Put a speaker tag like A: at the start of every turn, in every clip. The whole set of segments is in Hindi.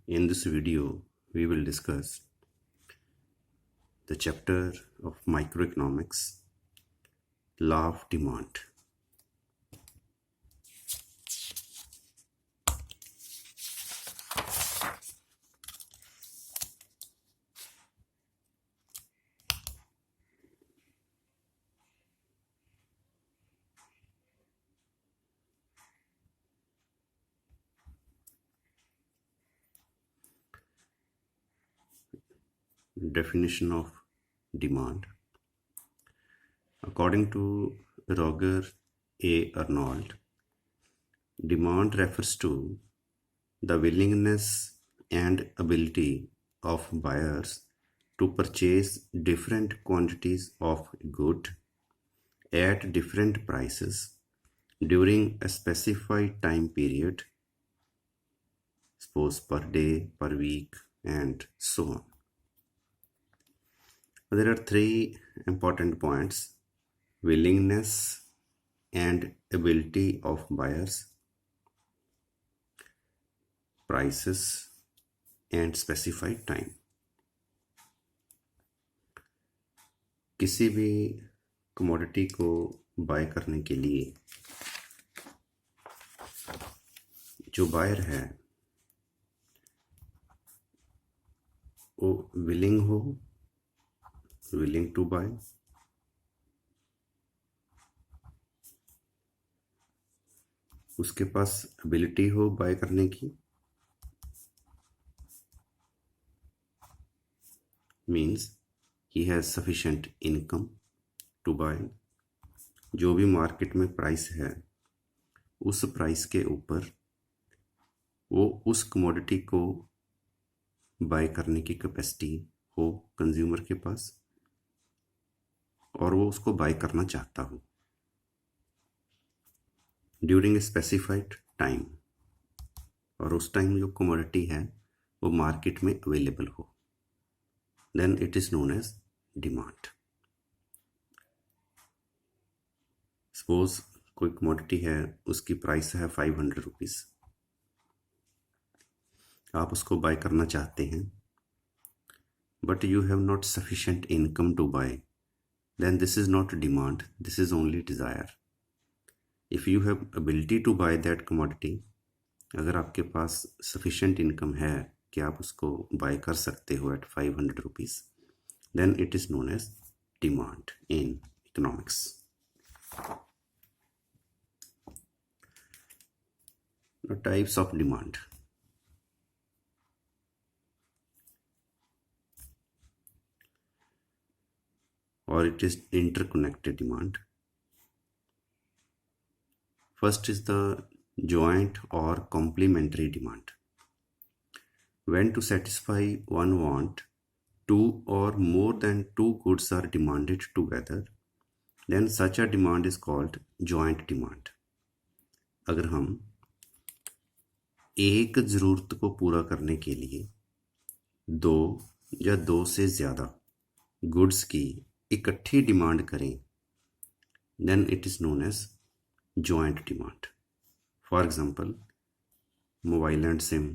A: In this video, we will discuss the chapter of microeconomics, law of demand. Definition of demand. According to Roger A. Arnold, demand refers to the willingness and ability of buyers to purchase different quantities of good at different prices during a specified time period, suppose per day, per week, and so on. There are three important points: willingness and ability of buyers, prices, and specified time. किसी भी कमोडिटी को बाय करने के लिए जो बायर है वो willing to buy, उसके पास एबिलिटी हो बाय करने की, means he has sufficient income to buy, जो भी मार्केट में प्राइस है उस प्राइस के ऊपर वो उस कमोडिटी को बाय करने की कैपेसिटी हो कंज्यूमर के पास और वो उसको बाय करना चाहता हो ड्यूरिंग ए स्पेसिफाइड टाइम, और उस टाइम जो कमोडिटी है वो मार्केट में अवेलेबल हो, then it is known as demand. Suppose कोई कमोडिटी है, उसकी प्राइस है 500 रुपीज, आप उसको बाय करना चाहते हैं but you have not sufficient income to buy, then this is not demand, this is only desire. If you have ability to buy that commodity, अगर आपके पास sufficient income है कि आप उसको buy कर सकते हो at 500 rupees, then it is known as demand in economics. The types of demand. Or it is interconnected demand. First is the joint or complementary demand. When to satisfy one want, two or more than two goods are demanded together, then such a demand is called joint demand. अगर हम एक ज़रूरत को पूरा करने के लिए दो या दो से ज़्यादा गुड्स की इकट्ठी डिमांड करें, then it is known as joint demand. For example mobile and sim,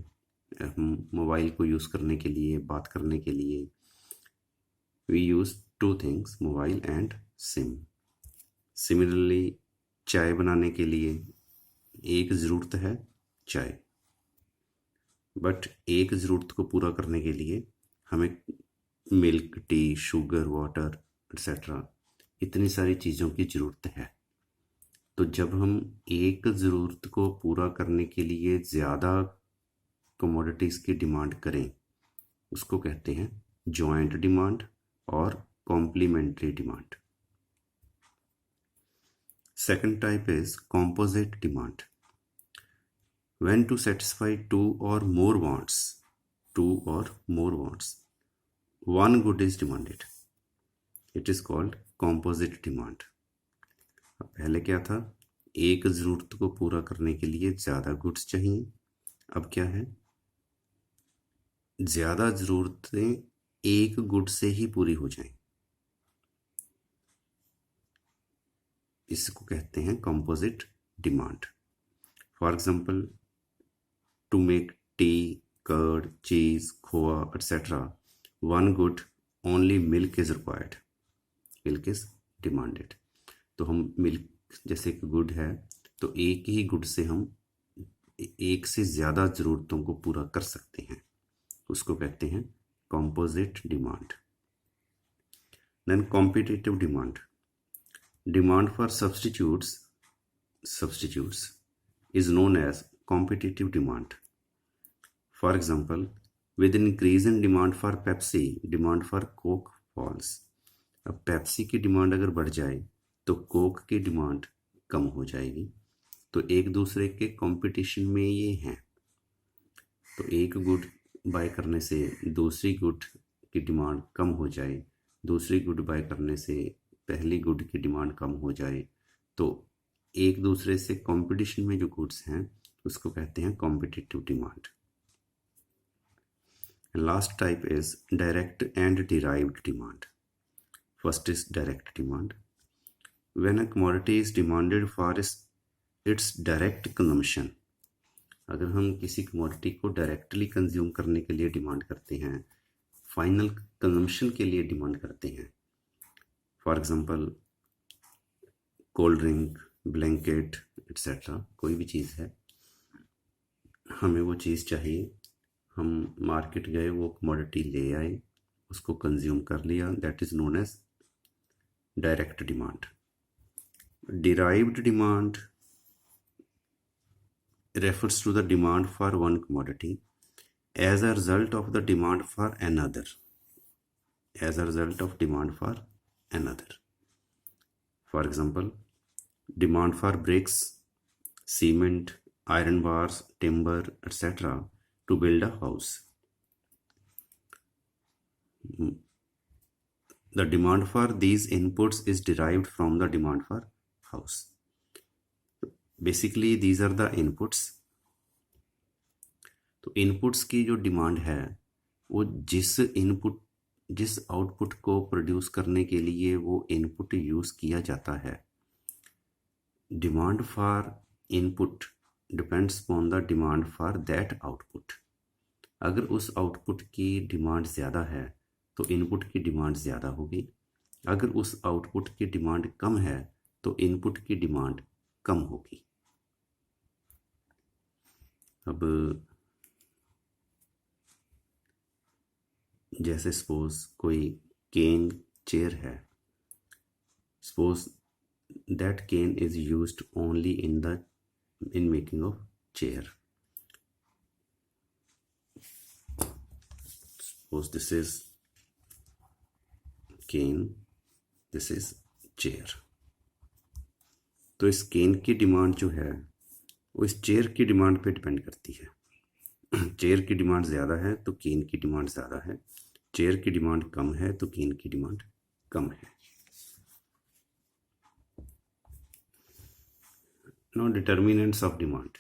A: mobile को यूज़ करने के लिए, बात करने के लिए we use two things, mobile and sim. Similarly चाय बनाने के लिए एक ज़रूरत है चाय, बट एक ज़रूरत को पूरा करने के लिए हमें milk, T, sugar, water etcetera इतनी सारी चीज़ों की ज़रूरत है। तो जब हम एक ज़रूरत को पूरा करने के लिए ज़्यादा कमोडिटीज़ की डिमांड करें, उसको कहते हैं जॉइंट डिमांड और complementary demand. Second type is composite demand. When to satisfy two or more wants, one good is demanded. It is called composite demand. पहले क्या था, एक ज़रूरत को पूरा करने के लिए ज़्यादा गुड्स चाहिए, अब क्या है, ज़्यादा ज़रूरतें एक गुड से ही पूरी हो जाएं, इसको कहते हैं composite demand. For example, to make tea curd, cheese, khoa etc. one good only milk is required, milk is demanded. तो हम मिल्क जैसे कि गुड है तो एक ही गुड से हम एक से ज़्यादा ज़रूरतों को पूरा कर सकते हैं, उसको कहते हैं composite demand. Then competitive demand. Demand for substitutes is known as competitive demand. For example, with an increase in demand for Pepsi, demand for Coke falls. अब पेप्सी की डिमांड अगर बढ़ जाए तो कोक की डिमांड कम हो जाएगी. तो एक दूसरे के कंपटीशन में ये हैं. तो एक गुड बाय करने से दूसरी गुड की डिमांड कम हो जाए, दूसरी गुड बाय करने से पहली गुड की डिमांड कम हो जाए, तो एक दूसरे से कंपटीशन में जो गुड्स हैं उसको कहते हैं competitive demand. Last type is direct and derived demand. First is direct demand. When a commodity is demanded for its direct consumption. अगर हम किसी कमोडिटी को डायरेक्टली कंज्यूम करने के लिए डिमांड करते हैं, फाइनल कंजम्पशन के लिए डिमांड करते हैं, for example cold drink, blanket etcetera, कोई भी चीज़ है, हमें वो चीज़ चाहिए, हम मार्केट गए, वो कमोडिटी ले आए, उसको कंज्यूम कर लिया, that is known as direct demand. Derived demand refers to the demand for one commodity as a result of the demand for another. As a result of demand for another. For example, demand for bricks, cement, iron bars, timber, etc. to build a house. The demand for these inputs is derived from the demand for house. Basically these are the inputs. तो इनपुट्स की जो डिमांड है वो जिस आउटपुट को प्रोड्यूस करने के लिए वो इनपुट यूज़ किया जाता है, demand for input depends upon the demand for that output. अगर उस आउटपुट की डिमांड ज़्यादा है तो इनपुट की डिमांड ज़्यादा होगी. अगर उस आउटपुट की डिमांड कम है तो इनपुट की डिमांड कम होगी. अब जैसे सपोज कोई केन चेयर है, suppose that cane is used only in making of chair. Suppose this is cane, this is chair. तो इस केन की डिमांड जो है वो इस चेयर की डिमांड पे डिपेंड करती है. चेयर की डिमांड ज़्यादा है तो केन की डिमांड ज़्यादा है, चेयर की डिमांड कम है तो केन की डिमांड कम है. Now determinants of demand.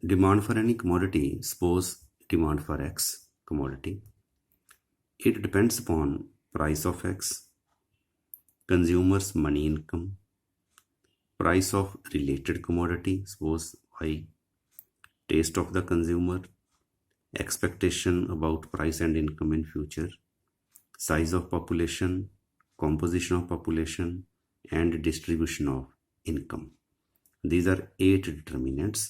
A: Demand for any commodity, suppose demand for x commodity, it depends upon price of X, consumer's money income, price of related commodity, suppose Y, taste of the consumer, expectation about price and income in future, size of population, composition of population, and distribution of income. These are 8 determinants.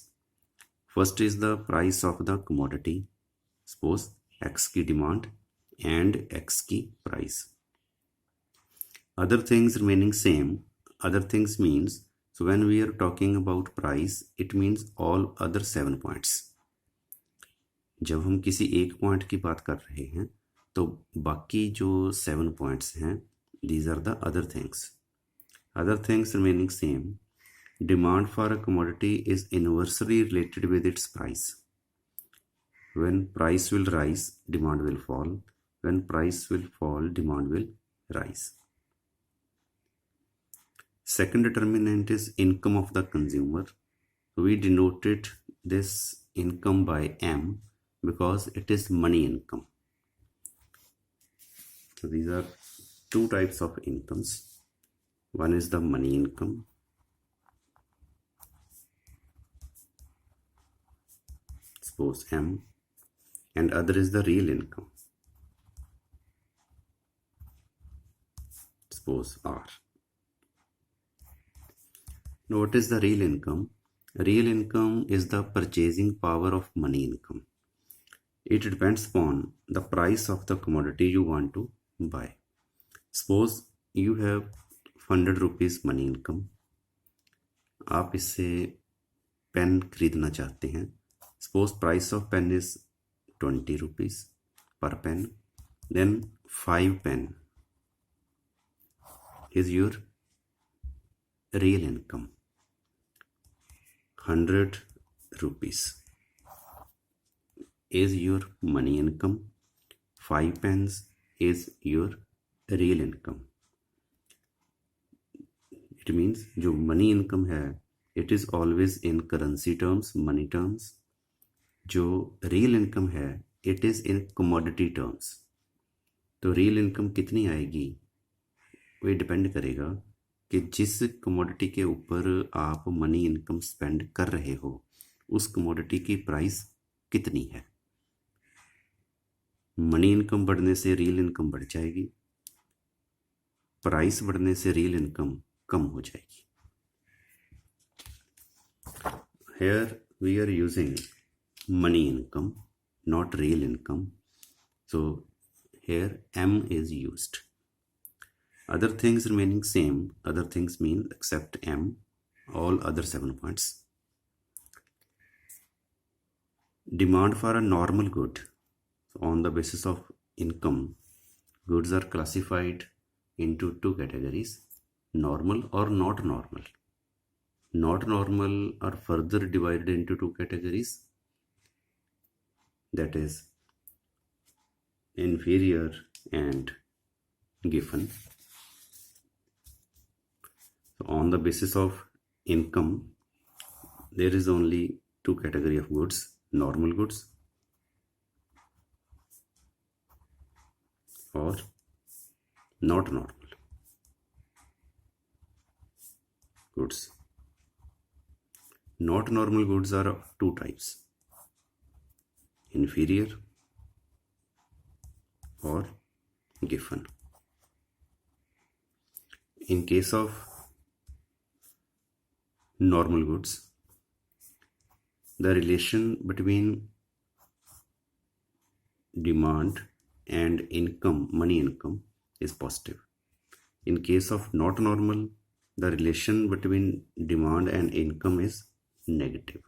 A: First is the price of the commodity, suppose X की demand and X की price. Other things remaining same. Other things means, so when we are talking about price, it means all other 7 points. जब हम किसी एक पॉइंट की बात कर रहे हैं तो बाकी जो 7 points हैं, these are the other things. Other things remaining same. Demand for a commodity is inversely related with its price. When price will rise, demand will fall. When price will fall, demand will rise. Second determinant is income of the consumer. We denoted this income by M because it is money income. So these are 2 types of incomes. One is the money income suppose M, and other is the real income, suppose R. Now what is the real income? Real income is the purchasing power of money income. It depends upon the price of the commodity you want to buy. Suppose you have 100 rupees money income. आप इससे पेन खरीदना चाहते हैं. Suppose price of pen is 20 rupees per pen. Then 5 pen is your real income. 100 rupees is your money income. 5 pens is your real income. It means जो money income है, it is always in currency terms, money terms. जो real income है, it is in commodity terms. तो real income कितनी आएगी वो डिपेंड करेगा कि जिस कमोडिटी के ऊपर आप मनी इनकम स्पेंड कर रहे हो उस कमोडिटी की प्राइस कितनी है. मनी इनकम बढ़ने से रियल इनकम बढ़ जाएगी, प्राइस बढ़ने से रियल इनकम कम हो जाएगी. Here we are using money income, not real income. So here M is used. Other things remaining same, other things mean except M, all other 7 points. Demand for a normal good. On the basis of income, goods are classified into 2 categories, normal or not normal. Not normal are further divided into 2 categories, that is inferior and given. So on the basis of income, there is only 2 categories of goods, normal goods or not normal goods. Not normal goods are of 2 types, inferior or given. In case of normal goods, the relation between demand and income, money income, is positive. In case of not normal, the relation between demand and income is negative.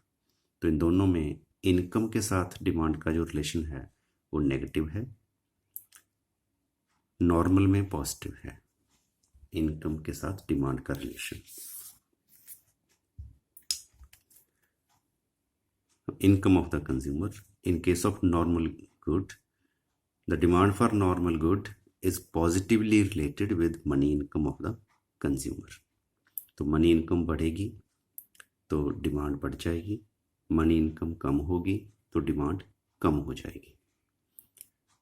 A: तो इन दोनों में इनकम के साथ डिमांड का जो रिलेशन है वो नेगेटिव है, नॉर्मल में पॉजिटिव है इनकम के साथ डिमांड का relation. Income of the consumer. In case of normal good, the demand for normal good is positively related with money income of the consumer. तो मनी इनकम बढ़ेगी तो डिमांड बढ़ जाएगी, मनी इनकम कम होगी तो डिमांड कम हो जाएगी.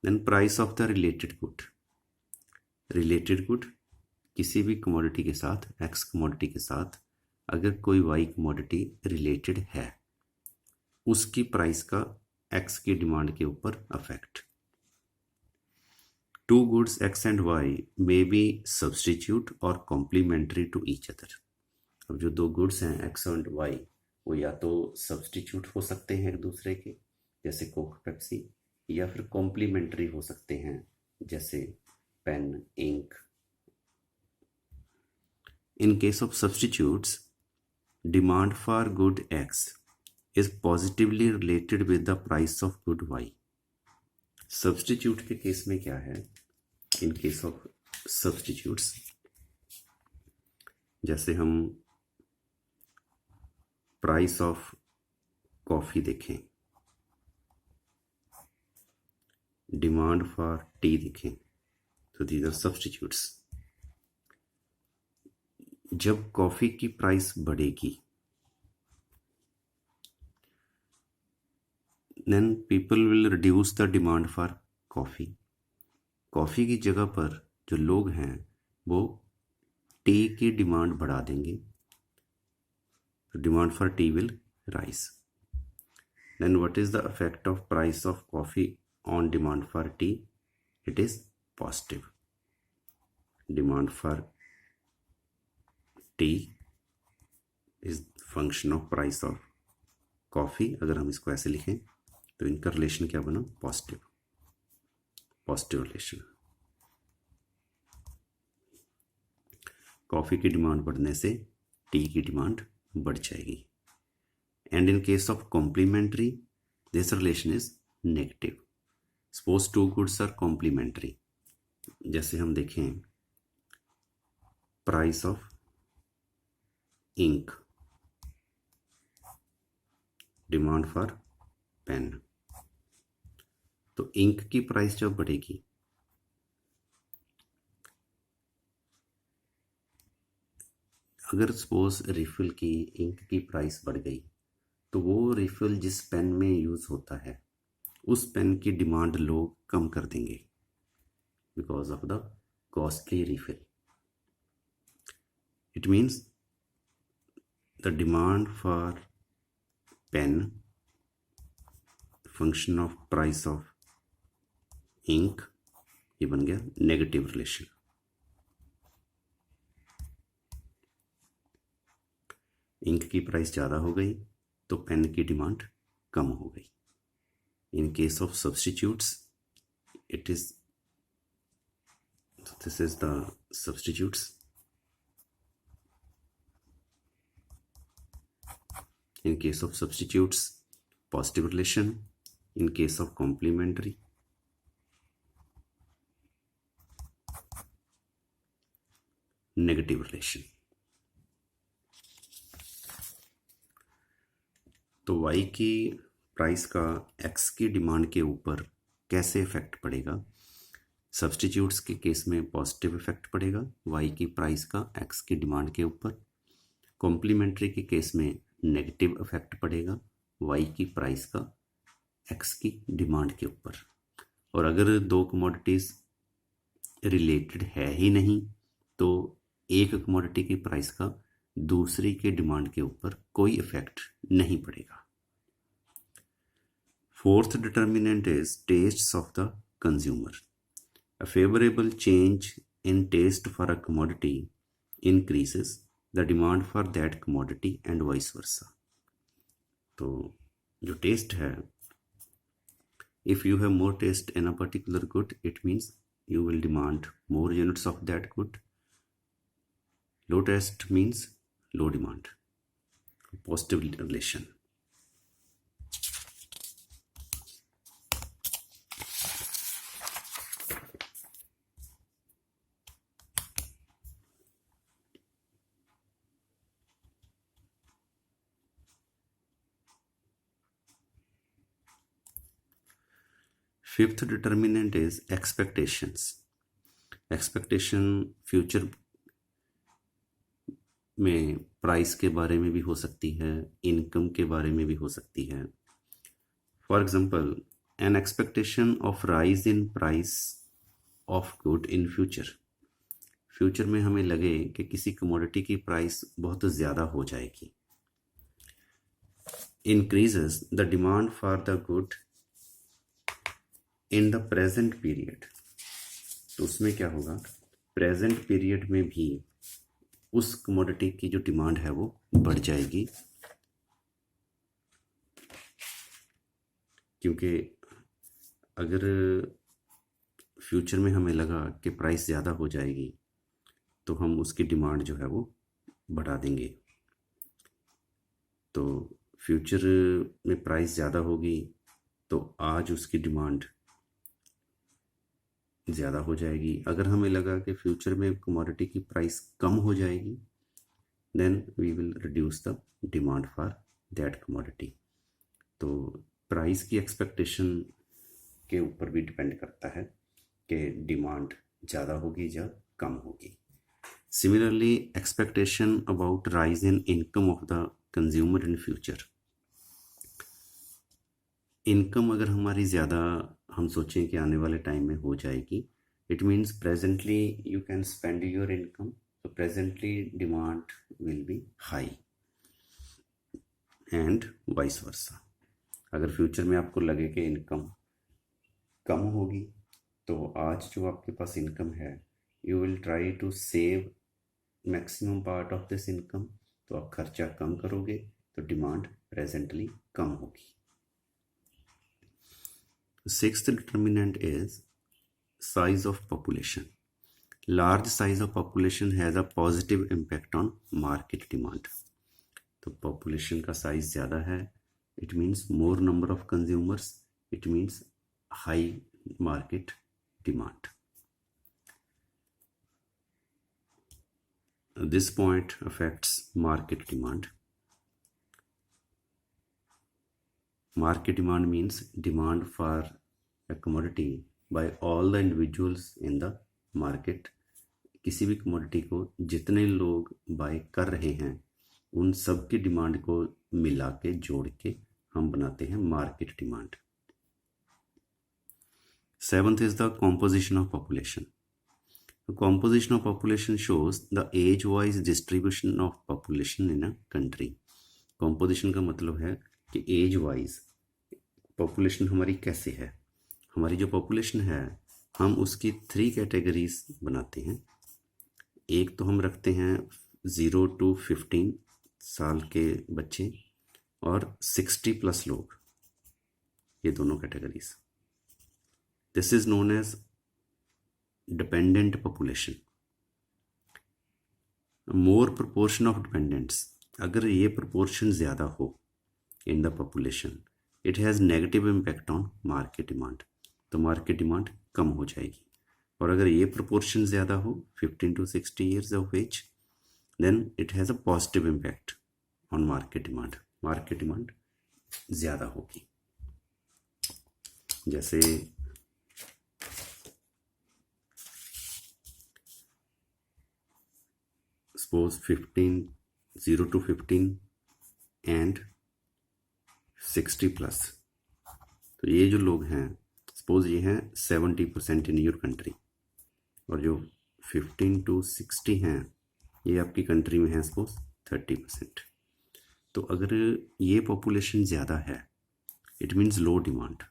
A: Then price of the related good. Related good किसी भी कमोडिटी के साथ, एक्स कमोडिटी के साथ अगर कोई वाई कमोडिटी रिलेटेड है, उसकी प्राइस का एक्स की डिमांड के ऊपर affect. 2 goods X and Y may be substitute और कॉम्प्लीमेंट्री टू ईच अदर. अब जो 2 गुड्स हैं एक्स एंड वाई, वो या तो सब्सटीट्यूट हो सकते हैं एक दूसरे के जैसे कोक पेप्सी, या फिर कॉम्प्लीमेंट्री हो सकते हैं जैसे pen ink. In case of substitutes, demand for good X is positively related with the price of good Y. Substitute के केस में क्या है? इन केस ऑफ सब्सटीट्यूट्स, जैसे हम प्राइस ऑफ कॉफी देखें, डिमांड फॉर टी देखें, तो दीज आर सब्सटीट्यूट्स. जब कॉफी की प्राइस बढ़ेगी, then people will reduce the demand for coffee. Coffee की जगह पर जो लोग हैं वो टी की डिमांड बढ़ा देंगे, तो demand for T will rise. Then what is the effect of price of coffee on demand for tea? It is positive. Demand for tea is function of price of coffee. अगर हम इसको ऐसे लिखें तो इनका रिलेशन क्या बना? Positive, positive relation. कॉफ़ी की डिमांड बढ़ने से टी की डिमांड बढ़ जाएगी. And in case of complementary this relation is negative. Suppose two goods are complementary. जैसे हम देखें price of ink, demand for pen. तो इंक की प्राइस जब बढ़ेगी अगर सपोज रिफिल की इंक की प्राइस बढ़ गई तो वो रिफिल जिस पेन में यूज़ होता है उस पेन की डिमांड लोग कम कर देंगे because of the costly refill. It means the demand for pen function of price of ink, ये बन गया नेगेटिव रिलेशन. इंक की प्राइस ज़्यादा हो गई तो पेन की डिमांड कम हो गई. इन case of substitutes it is this is the substitutes. In case of substitutes, positive relation. In case of complementary, negative relation. तो y की प्राइस का x की डिमांड के ऊपर कैसे इफेक्ट पड़ेगा? सब्स्टिट्यूट्स के केस में पॉजिटिव इफेक्ट पड़ेगा y की प्राइस का x की डिमांड के ऊपर. कॉम्प्लीमेंट्री के केस में नेगेटिव इफेक्ट पड़ेगा y की प्राइस का x की डिमांड के ऊपर. और अगर दो कमोडिटीज़ रिलेटेड है ही नहीं तो एक कमोडिटी की प्राइस का दूसरी के डिमांड के ऊपर कोई इफेक्ट नहीं पड़ेगा. Fourth determinant is tastes of the consumer. A favourable change in taste for a commodity increases the demand for that commodity and vice versa. तो जो टेस्ट है, if you have more taste in a particular good it means you will demand more units of that good. Low taste means low demand. Positive relation. Fifth determinant is expectations. Expectation future में प्राइस के बारे में भी हो सकती है, इनकम के बारे में भी हो सकती है. For example an expectation of rise in price of good in future. Future में हमें लगे कि किसी कमोडिटी की प्राइस बहुत ज़्यादा हो जाएगी. Increases the demand for the good in the present period. तो उसमें क्या होगा, प्रेजेंट पीरियड में भी उस कमोडिटी की जो डिमांड है वो बढ़ जाएगी, क्योंकि अगर फ्यूचर में हमें लगा कि प्राइस ज़्यादा हो जाएगी तो हम उसकी डिमांड जो है वो बढ़ा देंगे. तो फ्यूचर में प्राइस ज़्यादा होगी तो आज उसकी डिमांड ज़्यादा हो जाएगी. अगर हमें लगा कि फ्यूचर में कमोडिटी की प्राइस कम हो जाएगी then we will reduce the demand for that commodity. तो प्राइस की एक्सपेक्टेशन के ऊपर भी डिपेंड करता है कि डिमांड ज़्यादा होगी या कम होगी. Similarly expectation about rise in income of the consumer in future. Income अगर हमारी ज़्यादा हम सोचें कि आने वाले टाइम में हो जाएगी, it means presently you can spend your income, तो presently demand will be high and vice versa. अगर फ्यूचर में आपको लगे कि इनकम कम होगी तो आज जो आपके पास इनकम है you will try to save maximum part of this income, तो आप खर्चा कम करोगे तो डिमांड प्रेजेंटली कम होगी। Sixth determinant is size of population. Large size of population has a positive impact on market demand. तो population का size ज़्यादा है, it means more number of consumers, it means high market demand. This point affects market demand. Market demand means demand for a commodity by all the individuals in the market. किसी भी कमोडिटी को जितने लोग बाय कर रहे हैं उन सब की डिमांड को मिला के जोड़ के हम बनाते हैं market demand. Seventh is the composition of population. Composition of population shows the age wise distribution of population in a country. Composition का मतलब है कि एज वाइज पॉपुलेशन हमारी कैसे है। हमारी जो पॉपुलेशन है हम उसकी 3 कैटेगरीज बनाते हैं। एक तो हम रखते हैं 0 to 15 साल के बच्चे और 60+ लोग, ये दोनों categories. This is known age dependent population. More proportion of dependents, अगर ये प्रोपोर्शन ज़्यादा हो in the population it has negative impact on market demand, तो मार्केट डिमांड कम हो जाएगी। और अगर ये प्रोपोर्शन ज़्यादा हो 15 to 60 years of age then it has a positive impact on market demand, market demand ज़्यादा होगी। जैसे सपोज 0 to 15 एंड 60+, तो ये जो लोग हैं सपोज ये हैं 70% इन योर कंट्री और जो 15 to 60 हैं ये आपकी कंट्री में है सपोज 30%। तो अगर ये पॉपुलेशन ज़्यादा है इट मीन्स लो डिमांड,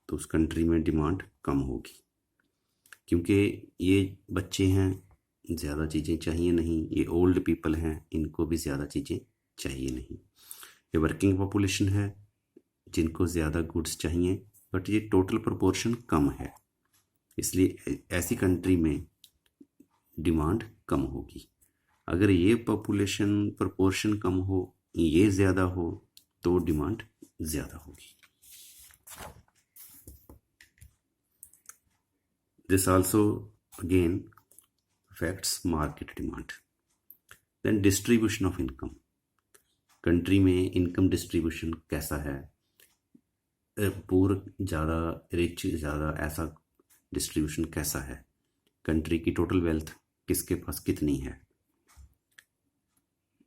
A: तो उस कंट्री में डिमांड कम होगी क्योंकि ये बच्चे हैं ज़्यादा चीज़ें चाहिए नहीं, ये ओल्ड पीपल हैं इनको भी ज़्यादा चीज़ें चाहिए नहीं। ये वर्किंग पॉपुलेशन है जिनको ज़्यादा गुड्स चाहिए बट ये टोटल प्रोपोर्शन कम है, इसलिए ऐसी कंट्री में डिमांड कम होगी। अगर ये पॉपुलेशन प्रोपोर्शन कम हो ये ज़्यादा हो तो डिमांड ज़्यादा होगी। This also again affects market demand. Then distribution of income, country में इनकम डिस्ट्रीब्यूशन कैसा है, पुअर ज़्यादा रिच ज़्यादा, ऐसा डिस्ट्रीब्यूशन कैसा है, कंट्री की टोटल वेल्थ किसके पास कितनी है।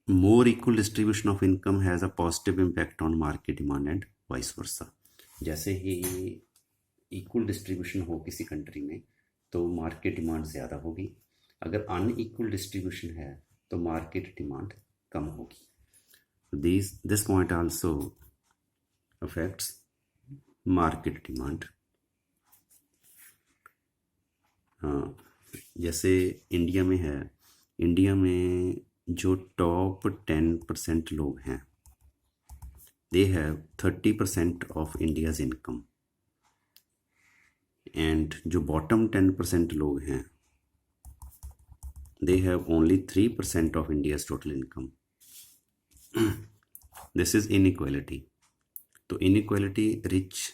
A: मोर equal distribution of income has a positive impact on market demand and vice वर्सा। जैसे ही इक्वल डिस्ट्रीब्यूशन हो किसी कंट्री में तो मार्केट डिमांड ज़्यादा होगी, अगर अनइक्वल डिस्ट्रीब्यूशन है तो मार्केट डिमांड कम होगी। This point also affects market demand. हाँ, जैसे इंडिया में है, इंडिया में जो टॉप 10% लोग हैं they have 30% of India's income and जो बॉटम 10% लोग हैं they have only 3% of India's total income. This is inequality. तो इनइक्वालिटी, रिच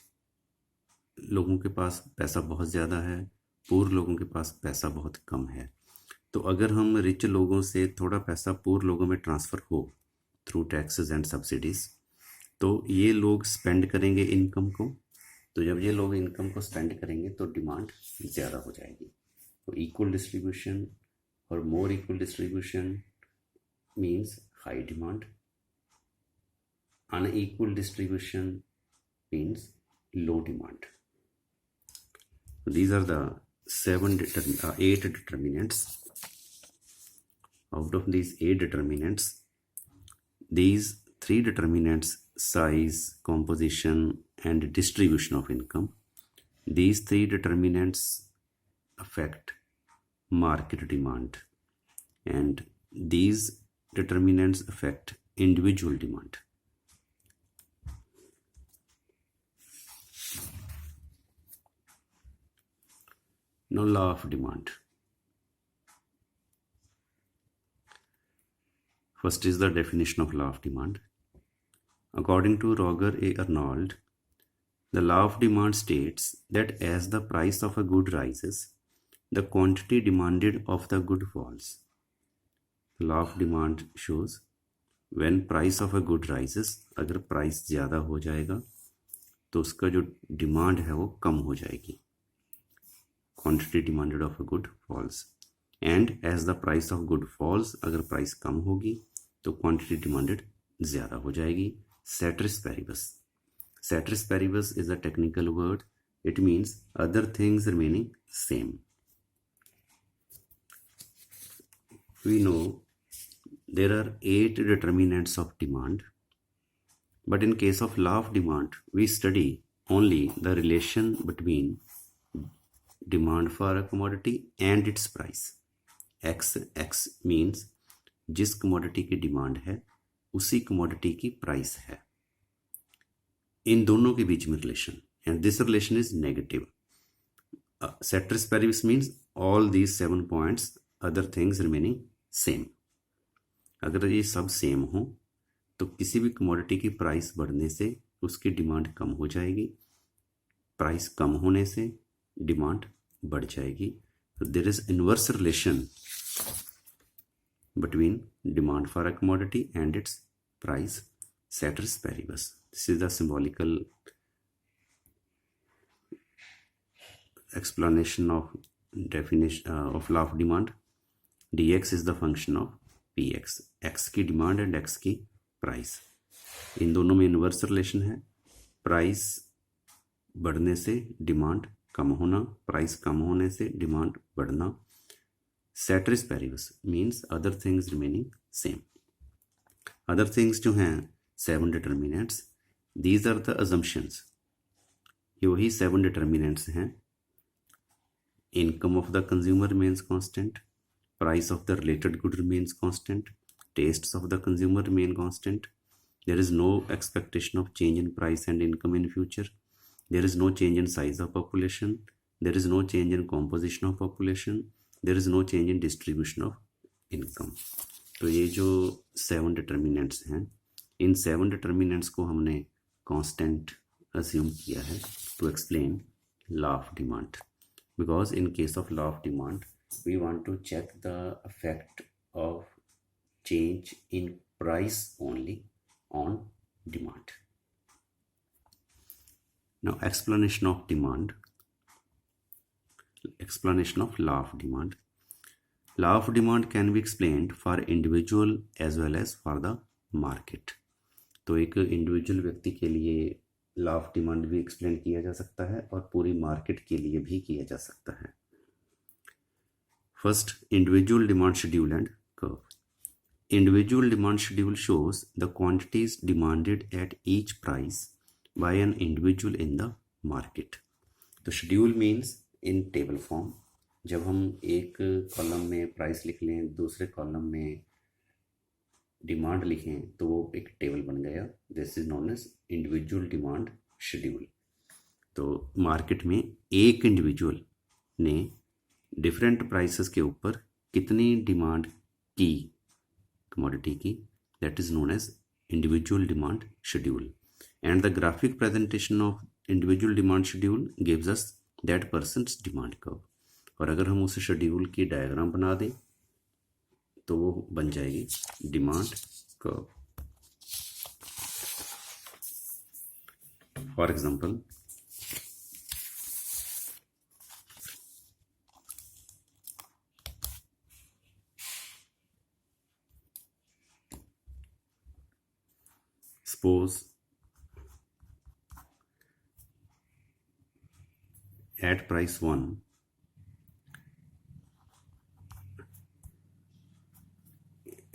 A: लोगों के पास पैसा बहुत ज़्यादा है, पुअर लोगों के पास पैसा बहुत कम है। तो अगर हम रिच लोगों से थोड़ा पैसा पुअर लोगों में ट्रांसफ़र हो थ्रू टैक्सेस एंड सब्सिडीज़ तो ये लोग स्पेंड करेंगे इनकम को, तो जब ये लोग इनकम को स्पेंड करेंगे तो डिमांड ज़्यादा हो जाएगी। तो इक्वल डिस्ट्रीब्यूशन और मोर equal distribution means high demand, unequal distribution means low demand. These are the 8 determinants. Out of these 8 determinants, these three determinants: size, composition, and distribution of income. These three determinants affect market demand, and these determinants affect individual demand. Now, law of demand. First is the definition of law of demand. According to Roger A. Arnold, the law of demand states that as the price of a good rises, the quantity demanded of the good falls. The law of demand shows when price of a good rises, अगर प्राइस ज़्यादा हो जाएगा तो उसका जो डिमांड है वो कम हो जाएगी. Quantity demanded of a good falls. And as the price of good falls, अगर प्राइस कम होगी तो quantity demanded ज़्यादा हो जाएगी. Ceteris paribus. Ceteris paribus is a technical word. It means other things remaining same. We know there are 8 determinants of demand, but in case of law of demand, we study only the relation between demand for a commodity and its price. X means जिस commodity की demand है उसी commodity की price है. इन दोनों के बीच में relation, and this relation is negative. Ceteris paribus means all these 7 points, other things remaining same. अगर ये सब सेम हो तो किसी भी कमोडिटी की प्राइस बढ़ने से उसकी डिमांड कम हो जाएगी, प्राइस कम होने से डिमांड बढ़ जाएगी. तो there is inverse relation between demand for a commodity and its price. Ceteris paribus. This is the symbolical explanation of definition of law of demand. dx is the function of px. x की डिमांड एंड x की प्राइस, इन दोनों में इनवर्स रिलेशन है. प्राइस बढ़ने से डिमांड कम होना, प्राइस कम होने से डिमांड बढ़ना. Ceteris paribus means other things remaining same. Other things जो हैं 7 determinants, these are the assumptions. ये वही 7 determinants हैं. Income of the consumer remains constant. Price of the related good remains constant. Tastes of the consumer remain constant. There is no expectation of change in price and income in future. There is no change in size of population. There is no change in composition of population. There is no change in distribution of income. तो ये जो 7 determinants हैं, इन 7 determinants को हमने constant assume किया है to explain law of demand. Because in case of law of demand, we want to check the effect of change in price only on demand. Now, explanation of demand. Explanation of law of demand. Law of demand can be explained for individual as well as for the market. तो एक इंडिविजुअल व्यक्ति के लिए लॉ ऑफ डिमांड भी एक्सप्लेन किया जा सकता है और पूरी मार्केट के लिए भी किया जा सकता है. First, individual demand schedule and curve. Individual demand schedule shows the quantities demanded at each price by an individual in the market. तो schedule means in table form. जब हम एक कॉलम में प्राइस लिख लें, दूसरे कॉलम में डिमांड लिखें तो वो एक टेबल बन गया. This is known as individual demand schedule. तो मार्केट में एक इंडिविजुअल ने डिफरेंट प्राइसेस के ऊपर कितनी डिमांड की कमोडिटी की, that is known as individual demand schedule. And the graphic presentation of individual demand schedule gives us that person's demand curve. और अगर हम उस शेड्यूल की डायग्राम बना दें तो वो बन जाएगी demand curve. For example, suppose at price 1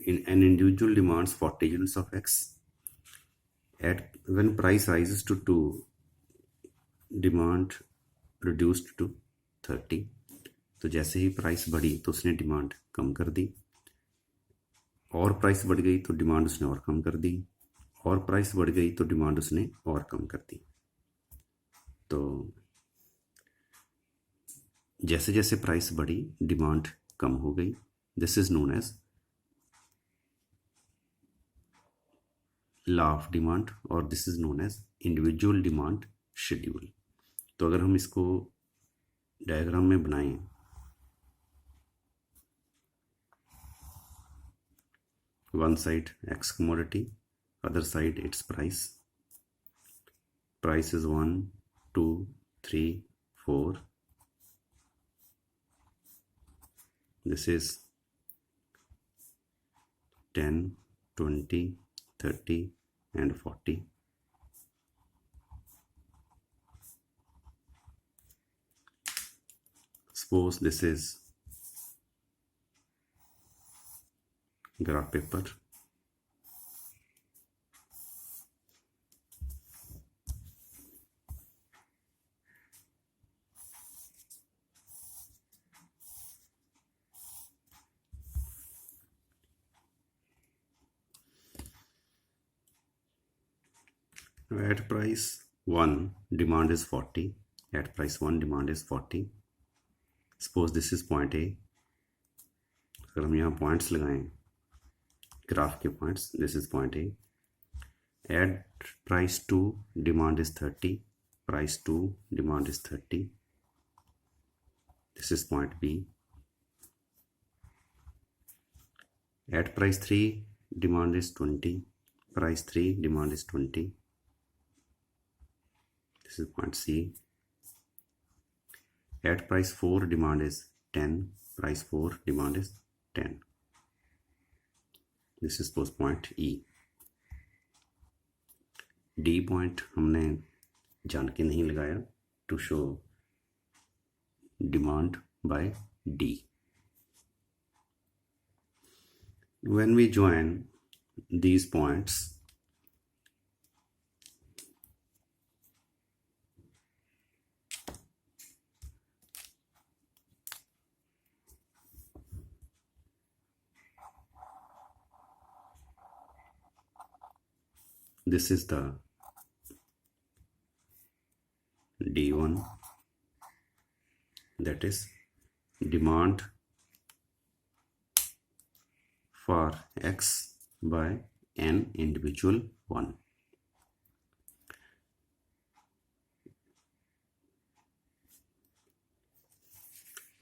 A: an individual demands 40 units of X At when price rises to 2, demand reduced to 30। तो जैसे ही प्राइस बढ़ी तो उसने डिमांड कम कर दी, और प्राइस बढ़ गई तो डिमांड उसने और कम कर दी, और प्राइस बढ़ गई तो डिमांड उसने और कम कर दी। तो जैसे जैसे प्राइस बढ़ी डिमांड कम हो गई। This is known as law of demand, और this is known as individual demand schedule. तो अगर हम इसको डायग्राम में बनाएं, one side X commodity, other side it's price. Price is 1 2 3 4, this is 10 20 30 and 40। suppose this is graph paper, at price 1 demand is 40, at price 1 demand is 40। suppose this is point A, अगर हम यहाँ पॉइंट्स लगाएं ग्राफ के points, this is point A। at price 2 demand is 30, price 2 demand is 30, this is point B। at price 3 demand is 20, price 3 demand is 20, this is point C। at price 4 demand is 10, price 4 demand is 10, this is post point E। D point हमने जान के नहीं लगाया, to show demand by D। when we join these points, this is the D1, that is demand for X by n individual 1।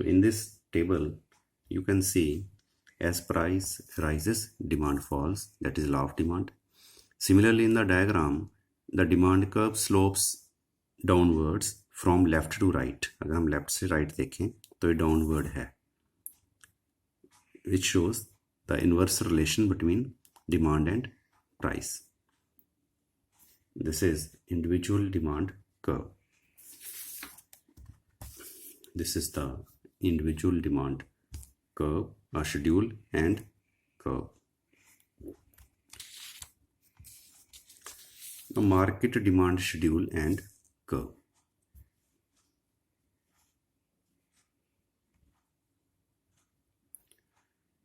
A: in this table you can see as price rises demand falls, that is law of demand। similarly in the diagram the demand curve slopes downwards from left to right। अगर हम लेफ्ट से राइट देखें तो ये डाउनवर्ड है, which shows the inverse relation between demand and price। this is individual demand curve, this is the individual demand curve, a schedule and curve। now market demand schedule and curve।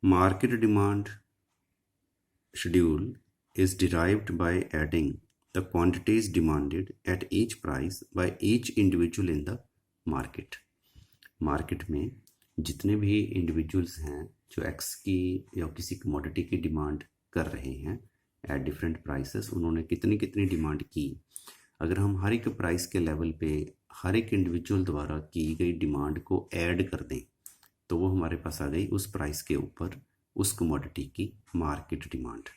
A: market demand schedule is derived by adding the quantities demanded at each price by each individual in the market। Market में जितने भी इंडिविजुअल्स हैं जो एक्स की या किसी कमोडिटी की डिमांड कर रहे हैं एट डिफरेंट प्राइसेस, उन्होंने कितनी कितनी डिमांड की, अगर हम हर एक प्राइस के लेवल पे हर एक इंडिविजुअल द्वारा की गई डिमांड को ऐड कर दें तो वो हमारे पास आ गई उस प्राइस के ऊपर उस कमोडिटी की market demand.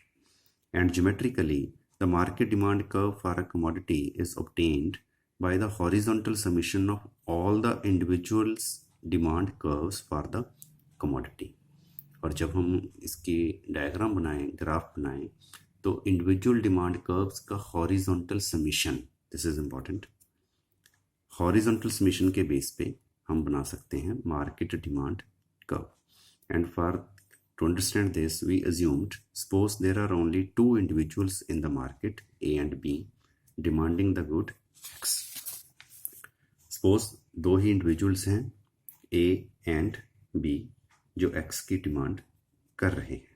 A: And geometrically the market demand curve for a commodity is obtained by the horizontal summation of all the individuals demand curves for the commodity। और जब हम इसकी डायग्राम बनाएं, ग्राफ बनाएं, तो इंडिविजुअल डिमांड कर्व्स का horizontal summation, this is important, horizontal summation के बेस पे हम बना सकते हैं market demand curve. And for To understand this, we assumed, suppose there are only two individuals in the market, A and B, demanding the good X. Suppose दो ही individuals हैं, A and B, जो X की डिमांड कर रहे हैं.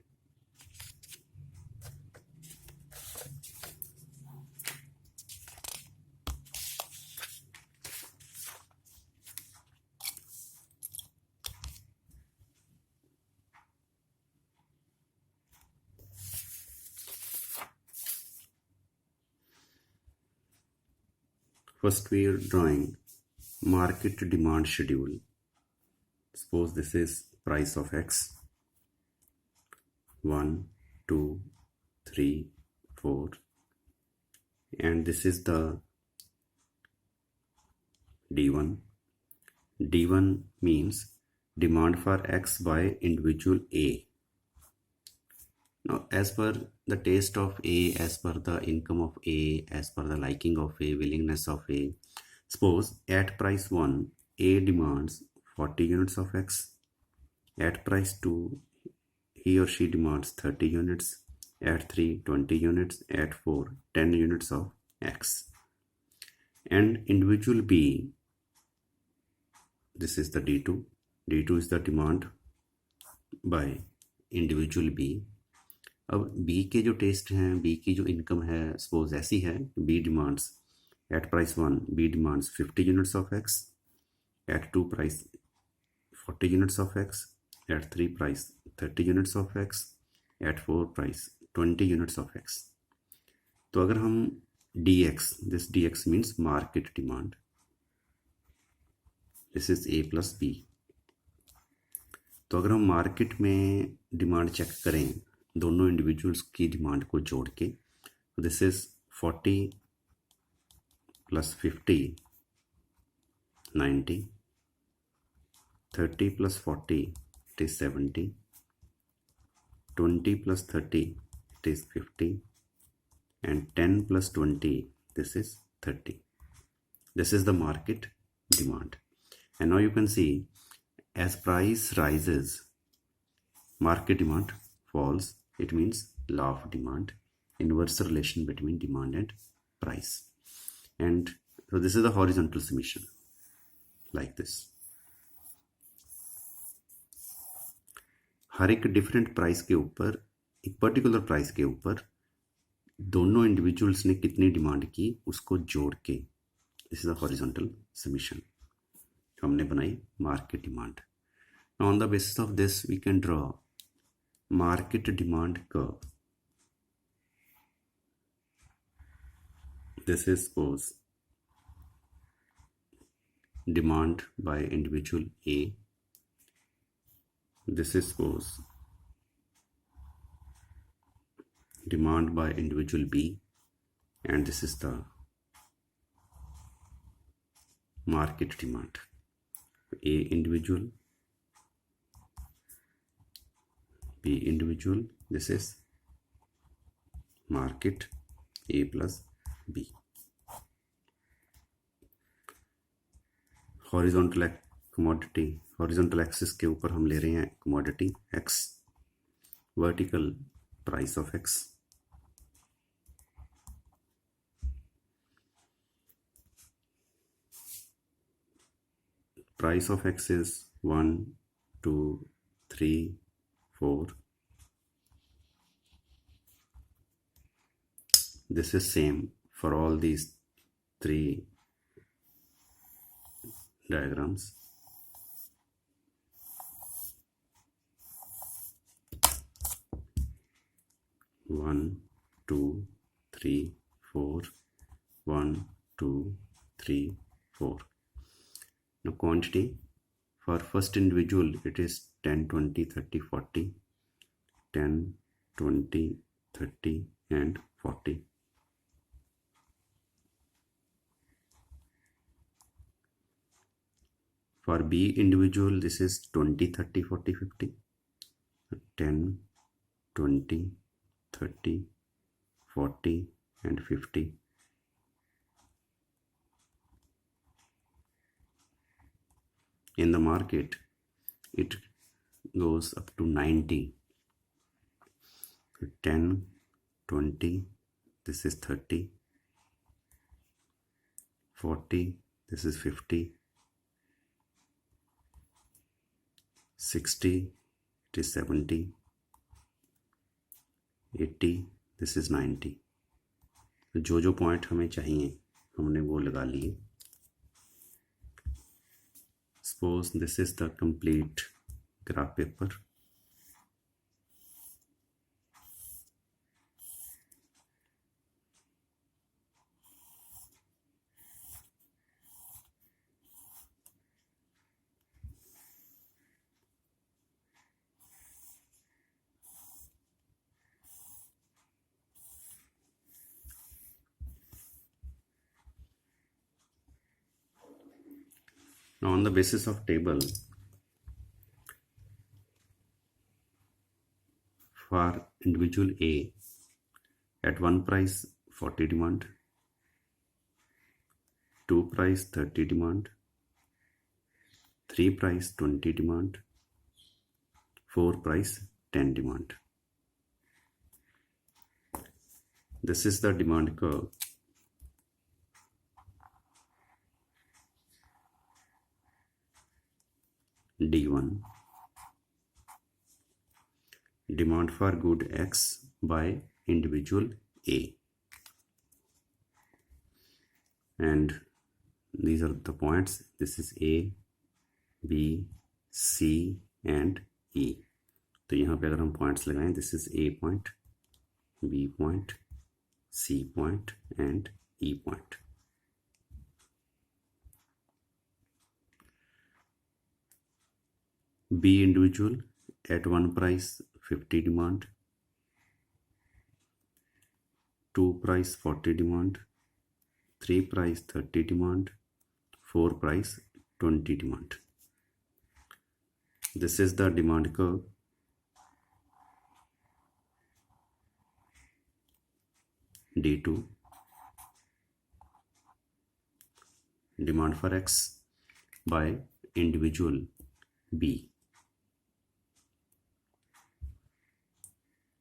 A: First, we are drawing market demand schedule. Suppose this is price of X. 1, 2, 3, 4. And this is the D1. D1 means demand for X by individual A. Now, as per the taste of A, as per the income of A, as per the liking of A, willingness of A, suppose at price 1, A demands 40 units of X. At price 2, he or she demands 30 units. At 3, 20 units. At 4, 10 units of X. And individual B, this is the D2. D2 is the demand by individual B. अब B के जो टेस्ट हैं, B की जो इनकम है, सपोज ऐसी है, B demands at price 1, B demands 50 units of X, at 2 price 40 units of X, at 3 price 30 units of X, at 4 price 20 units of X. तो अगर हम DX, this DX means market demand, this is A plus B. तो अगर हम मार्केट में डिमांड चेक करें दोनों इंडिविजुअल्स की डिमांड को जोड़ के, this is 40 plus 50 90, 30 plus 40 it is 70, 20 plus 30 it is 50, and 10 plus 20 this is 30. This is the market demand. And now you can see as price rises, market demand falls. It means law of demand, inverse relation between demand and price. And so this is the horizontal summation like this. हर एक डिफरेंट प्राइस के ऊपर, एक पर्टिकुलर प्राइस के ऊपर दोनों इंडिविजुअल्स ने कितनी डिमांड की उसको जोड़ के, this is the horizontal summation हमने बनाई market demand. On the basis of this we can draw market demand curve. This is suppose demand by individual A. This is suppose demand by individual B, and this is the market demand. A individual, B individual, this is market A plus B. Horizontal commodity, horizontal axis के ऊपर हम ले रहे हैं commodity X, vertical price of X. Price of X is 1, 2, 3, 4. This is same for all these three diagrams. One, 2, 3, 4. 1, 2, 3, 4. Now quantity for first individual it is 10, 20, 30, 40, 10, 20, 30 and 40. For B individual this is 20, 30, 40, 50, 10, 20, 30, 40 and 50. In the market it goes up to 90. फिर 10, 20, this is 30, 40, this is 50, 60, it is 70, 80, this is 90। जो जो पॉइंट हमें चाहिए हमने वो लगा लिए। Suppose this is the complete graph paper। Now on the basis of table, for individual A, at 1 price 40 demand, 2 price 30 demand, 3 price 20 demand, 4 price 10 demand. This is the demand curve. D1, demand for good X by individual A, and these are the points. This is A, B, C and E। तो यहाँ पे अगर हम पॉइंट्स लगाएं, this is A point, B point, C point and E point। B individual at 1 price 50 demand, 2 price 40 demand, 3 price 30 demand, 4 price 20 demand। This is the demand curve। D2, demand for X by individual B।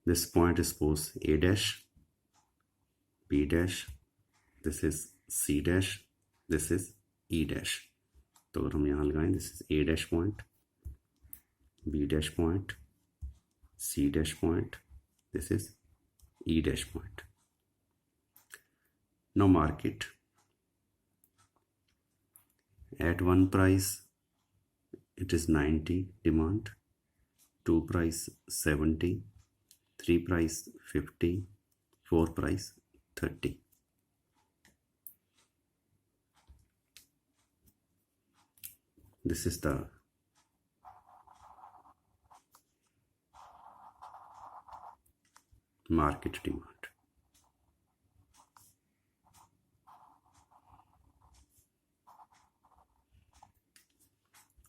A: This point is suppose A dash, B dash, this is C dash, this is E dash। तो अगर हम यहाँ लगाएं, this is A dash point, B dash point, C dash point, this is E dash point। Now mark it। At 1 price it is 90 demand, 2 price 70, 3 price 50, 4 price 30। This is the market demand।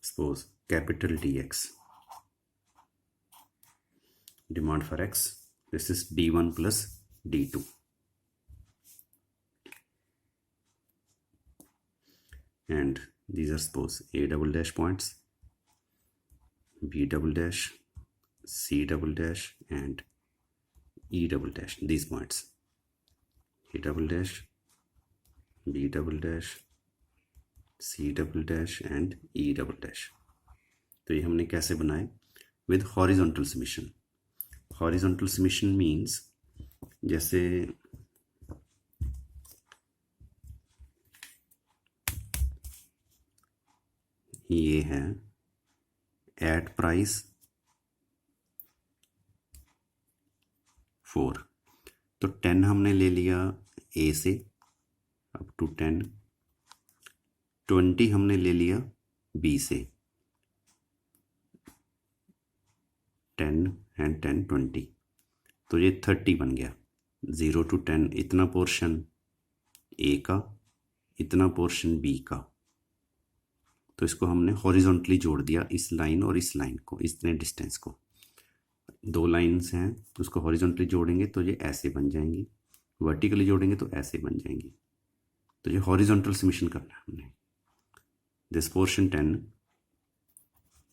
A: Suppose capital DX, demand for X, this is D1 plus D2, and these are suppose A double dash points, B double dash, C double dash and E double dash। These points A double dash, B double dash, C double dash and E double dash। तो ये हमने कैसे बनाए? With horizontal submission। Horizontal submission means जैसे ये है एट प्राइस 4, तो 10 हमने ले लिया ए से अप टू 10, 20 हमने ले लिया बी से, 10 एंड 10 20, तो ये 30 बन गया। 0 to 10 इतना पोर्शन ए का, इतना पोर्शन बी का, तो इसको हमने हॉरिजॉन्टली जोड़ दिया, इस लाइन और इस लाइन को, इतने डिस्टेंस को। 2 लाइन्स हैं तो उसको हॉरिजॉन्टली जोड़ेंगे तो ये ऐसे बन जाएंगी, वर्टिकली जोड़ेंगे तो ऐसे बन जाएंगी। तो ये हॉरिजॉन्टल सबमिशन करना है हमने। दिस पोर्शन 10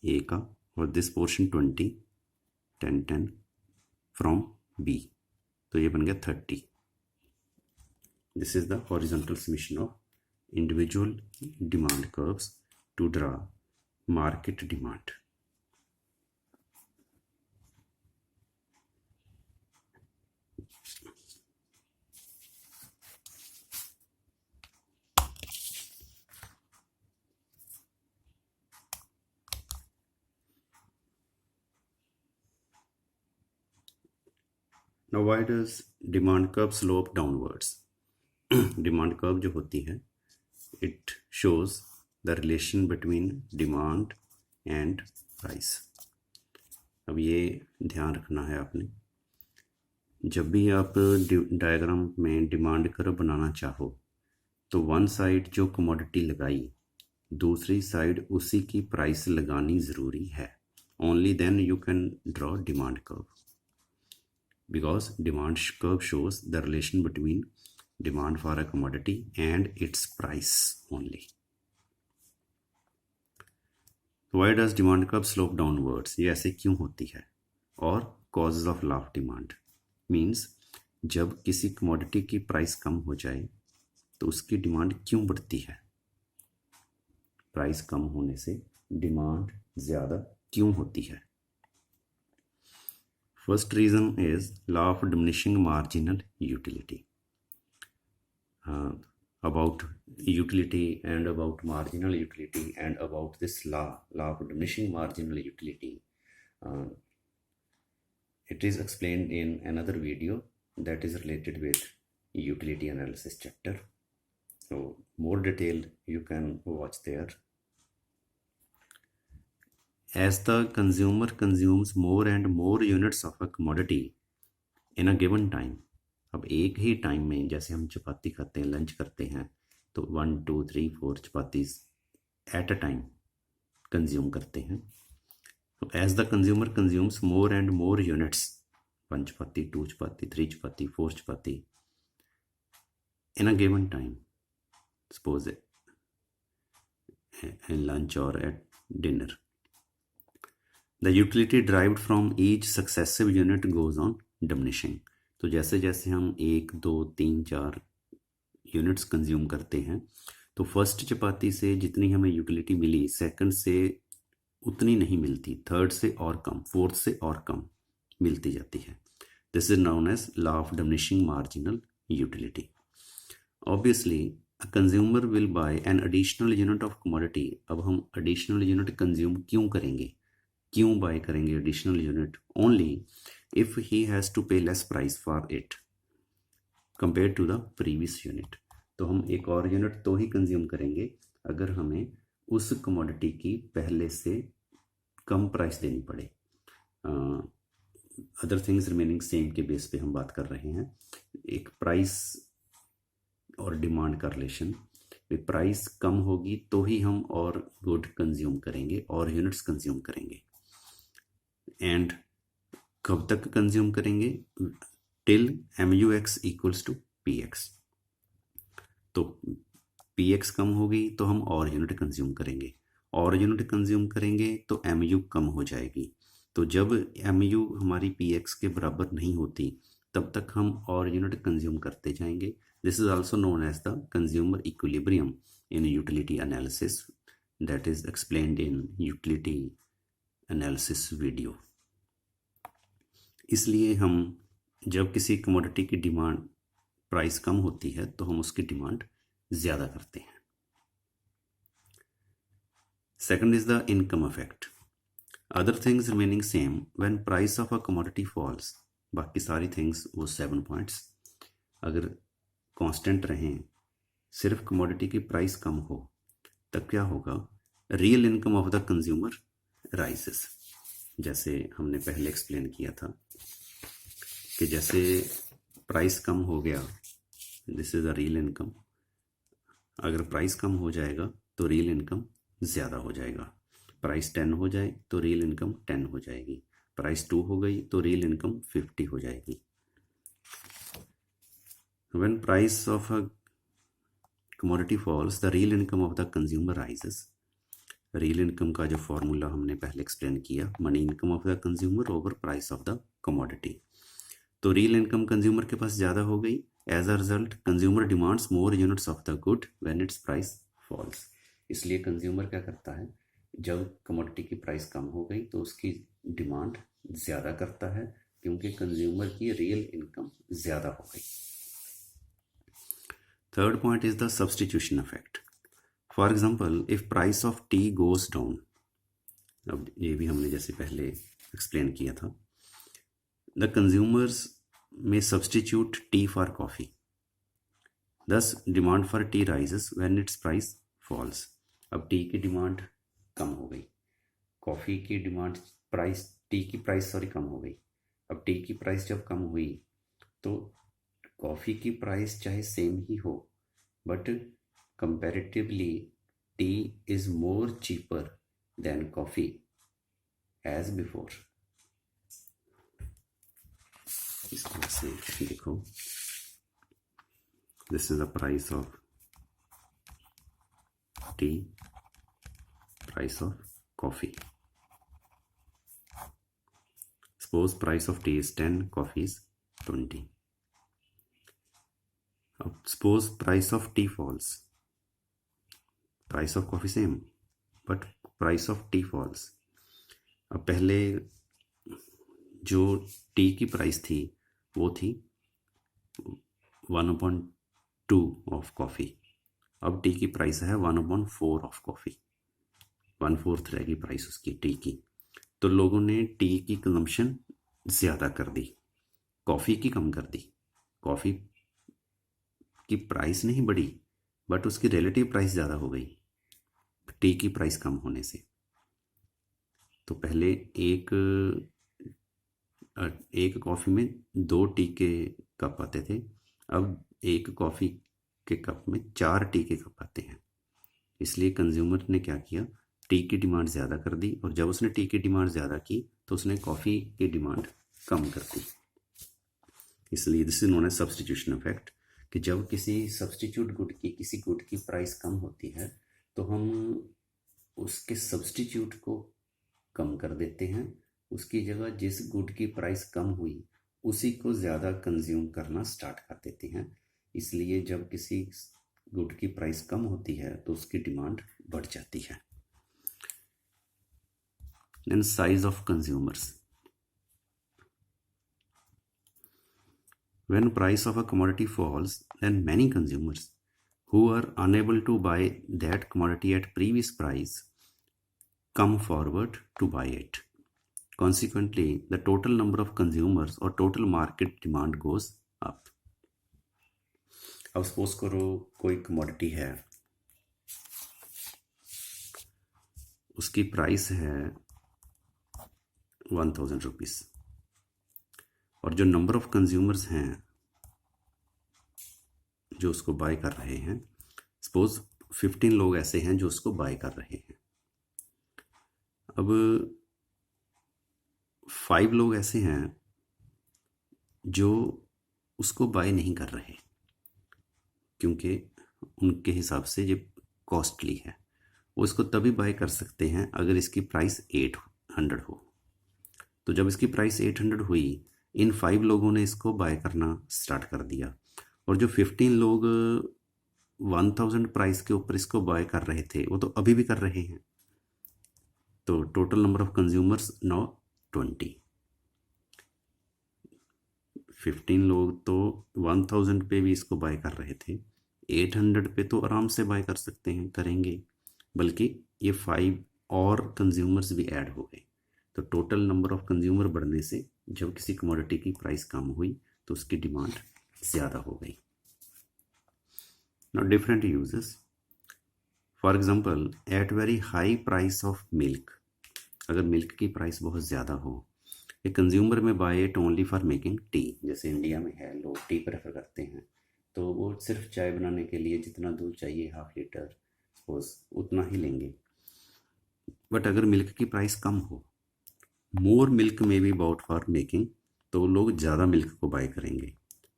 A: ए का और दिस पोर्शन 20 10 10 फ्रॉम बी, तो ये बन गया 30। This is the horizontal summation of individual demand curves to draw market demand. Now why does demand curve slope downwards? Demand curve जो होती है, it shows the relation between demand and price. अब ये ध्यान रखना है आपने, जब भी आप डायग्राम में डिमांड कर्व बनाना चाहो तो वन साइड जो कमोडिटी लगाई, दूसरी साइड उसी की प्राइस लगानी ज़रूरी है। Only then you can draw demand curve, because demand curve shows the relation between demand for a commodity and its price only. Why does demand curve slope downwards? ये ऐसे क्यों होती है? और causes of law of demand means जब किसी commodity की प्राइस कम हो जाए तो उसकी डिमांड क्यों बढ़ती है? प्राइस कम होने से डिमांड ज़्यादा क्यों होती है? First reason is law of diminishing marginal utility. About utility and about marginal utility and about this law of diminishing marginal utility, it is explained in another video that is related with utility analysis chapter. So more detail you can watch there. As the consumer consumes more and more units of a commodity in a given time, अब एक ही टाइम में जैसे हम चपाती खाते हैं, लंच करते हैं, तो 1 2 3 4 chapati at a time consume करते हैं। तो as the consumer consumes more and more units, 1 chapati 2 chapati 3 chapati 4 chapati in a given time, suppose in lunch और at dinner, The utility derived from each successive unit goes on diminishing. तो जैसे जैसे हम 1 2 3 4 यूनिट्स कंज्यूम करते हैं तो फर्स्ट चपाती से जितनी हमें यूटिलिटी मिली, सेकंड से उतनी नहीं मिलती, थर्ड से और कम, फोर्थ से और कम मिलती जाती है। This is known as law of diminishing marginal utility. Obviously a consumer will buy an additional unit of commodity. अब हम एडिशनल यूनिट कंज्यूम क्यों करेंगे, क्यों बाय करेंगे additional unit? Only if he has to pay less price for it compare to the previous unit. तो हम एक और यूनिट तो ही कंज्यूम करेंगे अगर हमें उस कमोडिटी की पहले से कम प्राइस देनी पड़े। अदर थिंग्स रिमेनिंग सेम के बेस पे हम बात कर रहे हैं। एक प्राइस और डिमांड का रिलेशन, प्राइस कम होगी तो ही हम और गुड कंज्यूम करेंगे और यूनिट्स कंज्यूम करेंगे। एंड कब तक कंज्यूम करेंगे? Till MUX equals to PX। तो PX कम होगी तो हम और यूनिट कंज्यूम करेंगे, और यूनिट कंज्यूम करेंगे तो MU कम हो जाएगी। तो जब MU हमारी PX के बराबर नहीं होती तब तक हम और यूनिट कंज्यूम करते जाएंगे। This is also known as the consumer equilibrium in utility analysis, that is explained in utility analysis video. इसलिए हम जब किसी कमोडिटी की डिमांड प्राइस कम होती है तो हम उसकी डिमांड ज़्यादा करते हैं। Second is the income effect. Other things remaining same when price of a commodity falls. बाकी सारी थिंग्स वो 7 पॉइंट्स अगर कांस्टेंट रहें, सिर्फ कमोडिटी की प्राइस कम हो, तब क्या होगा? Real income of the consumer rises. जैसे हमने पहले एक्सप्लेन किया था कि जैसे प्राइस कम हो गया, this is a real income. अगर प्राइस कम हो जाएगा तो रियल इनकम ज़्यादा हो जाएगा। प्राइस 10 हो जाए तो रियल इनकम 10 हो जाएगी। प्राइस 2 हो गई तो रियल इनकम 50 हो जाएगी। When price of a commodity falls the real income of the consumer rises. Real income का जो फॉर्मूला हमने पहले एक्सप्लेन किया, money income of the consumer over price of the commodity. तो रियल इनकम कंज्यूमर के पास ज़्यादा हो गई। As a result consumer demands more units of the good when its price falls. इसलिए कंज्यूमर क्या करता है, जब कमोडिटी की प्राइस कम हो गई तो उसकी डिमांड ज़्यादा करता है, क्योंकि कंज्यूमर की रियल इनकम ज़्यादा हो गई। Third point is the substitution effect. For example if price of T goes down, अब ये भी हमने जैसे पहले एक्सप्लेन किया था, द कंज्यूमर्स में सब्सटीट्यूट टी फॉर कॉफ़ी, दस demand for T rises when its price false. अब टी की डिमांड कम हो गई, कॉफ़ी की डिमांड टी की प्राइस कम हो गई। अब टी की प्राइस जब कम हुई तो कॉफ़ी की प्राइस चाहे सेम ही हो, but comparatively tea is more cheaper than coffee as before. इस तरह से देखो, this is the price of tea, price of coffee. Suppose price of tea is 10, coffee is 20. Suppose price of tea falls, price of coffee same, but price of tea falls. अब पहले जो टी की प्राइस थी वो थी 1/2 ऑफ कॉफ़ी, अब टी की प्राइस है 1/4 ऑफ कॉफ़ी, 1/4 रहेगी प्राइस उसकी टी की। तो लोगों ने टी की कंजम्पशन ज़्यादा कर दी, कॉफ़ी की कम कर दी। कॉफ़ी की प्राइस नहीं बढ़ी, बट उसकी रिलेटिव प्राइस ज़्यादा हो गई टी की प्राइस कम होने से। तो पहले एक कॉफ़ी में 2 टी के कप आते थे, अब एक कॉफ़ी के कप में 4 टी के कप आते हैं। इसलिए कंज्यूमर ने क्या किया, टी की डिमांड ज़्यादा कर दी, और जब उसने टी की डिमांड ज़्यादा की तो उसने कॉफ़ी की डिमांड कम कर दी। इसलिए this is known as substitution effect, कि जब किसी सब्सटीट्यूट गुड की, किसी गुड की प्राइस कम होती है तो हम उसके सब्सटीट्यूट को कम कर देते हैं, उसकी जगह जिस गुड की प्राइस कम हुई उसी को ज़्यादा कंज्यूम करना स्टार्ट कर देते हैं। इसलिए जब किसी गुड की प्राइस कम होती है तो उसकी डिमांड बढ़ जाती है। Then size of consumers. When price of a commodity falls, then many consumers who are unable to buy that commodity at previous price come forward to buy it. Consequently, the total number of consumers or total market demand goes up. अब सपोज करो कोई कमोडिटी है, उसकी प्राइस है 1000 रुपीज़, और जो नंबर ऑफ कंज्यूमर्स हैं जो उसको बाय कर रहे हैं, सपोज 15 लोग ऐसे हैं जो उसको बाय कर रहे हैं। अब 5 लोग ऐसे हैं जो उसको बाय नहीं कर रहे, क्योंकि उनके हिसाब से ये कॉस्टली है। वो इसको तभी बाय कर सकते हैं अगर इसकी प्राइस 800 हो। तो जब इसकी प्राइस 800 हुई, इन 5 लोगों ने इसको बाय करना स्टार्ट कर दिया, और जो 15 लोग 1000 प्राइस के ऊपर इसको बाय कर रहे थे वो तो अभी भी कर रहे हैं। तो total number of consumers now 20। 15 लोग तो 1000 पे भी इसको बाय कर रहे थे, 800 पे तो आराम से बाय कर सकते हैं, करेंगे, बल्कि ये 5 और कंज्यूमर्स भी ऐड हो गए। तो टोटल नंबर ऑफ कंज्यूमर बढ़ने से जब किसी कमोडिटी की प्राइस कम हुई तो उसकी डिमांड ज़्यादा हो गई। Now different uses, for example at very high price of milk, अगर मिल्क की प्राइस बहुत ज़्यादा हो, a consumer may buy it only for making tea. जैसे इंडिया में है, लोग टी प्रेफर करते हैं, तो वो सिर्फ चाय बनाने के लिए जितना दूध चाहिए, 1/2 लीटर सपोज, उतना ही लेंगे। बट अगर मिल्क की प्राइस कम हो, मोर मिल्क में बी बाउट फॉर मेकिंग, तो लोग ज़्यादा मिल्क को बाय करेंगे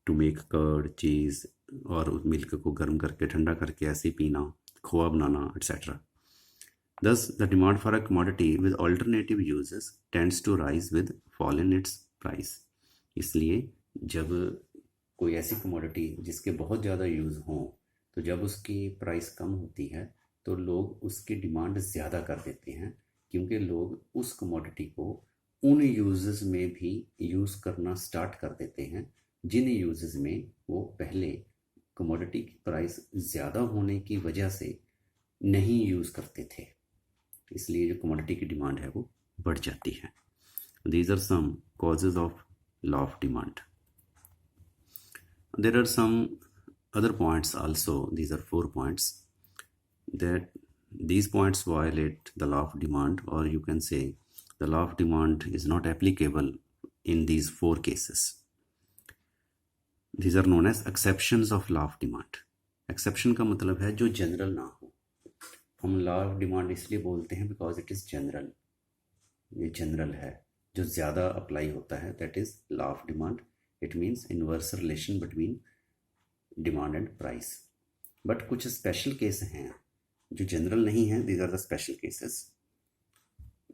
A: टू मेक कर्ड, चीज़, और मिल्क को गर्म करके ठंडा करके ऐसे पीना, खोआ बनाना, etc. Thus, the demand for a commodity with alternative uses tends to rise with fall in its price. इसलिए जब कोई ऐसी कमोडिटी जिसके बहुत ज़्यादा यूज़ हों, तो जब उसकी प्राइस कम होती है तो लोग उसकी डिमांड ज़्यादा कर देते हैं, क्योंकि लोग उस कमोडिटी को उन यूजेस में भी यूज़ करना स्टार्ट कर देते हैं जिन यूजेस में वो पहले कमोडिटी की प्राइस ज़्यादा होने की वजह से नहीं यूज़ करते थे। इसलिए जो कमोडिटी की डिमांड है वो बढ़ जाती है। These are some causes of law of demand. There are some other points also. These are 4 points that these points violate the law of demand, or you can say the law of demand is not applicable in these 4 cases. These are known as exceptions of law of demand. Exception का मतलब है जो जनरल ना हो। हम लॉ ऑफ डिमांड इसलिए बोलते हैं बिकॉज इट इज़ जनरल, ये जनरल है, जो ज़्यादा अप्लाई होता है, that is law of demand. It means inverse relation between demand and price. But कुछ स्पेशल केस हैं जो जनरल नहीं हैं, these are the special cases,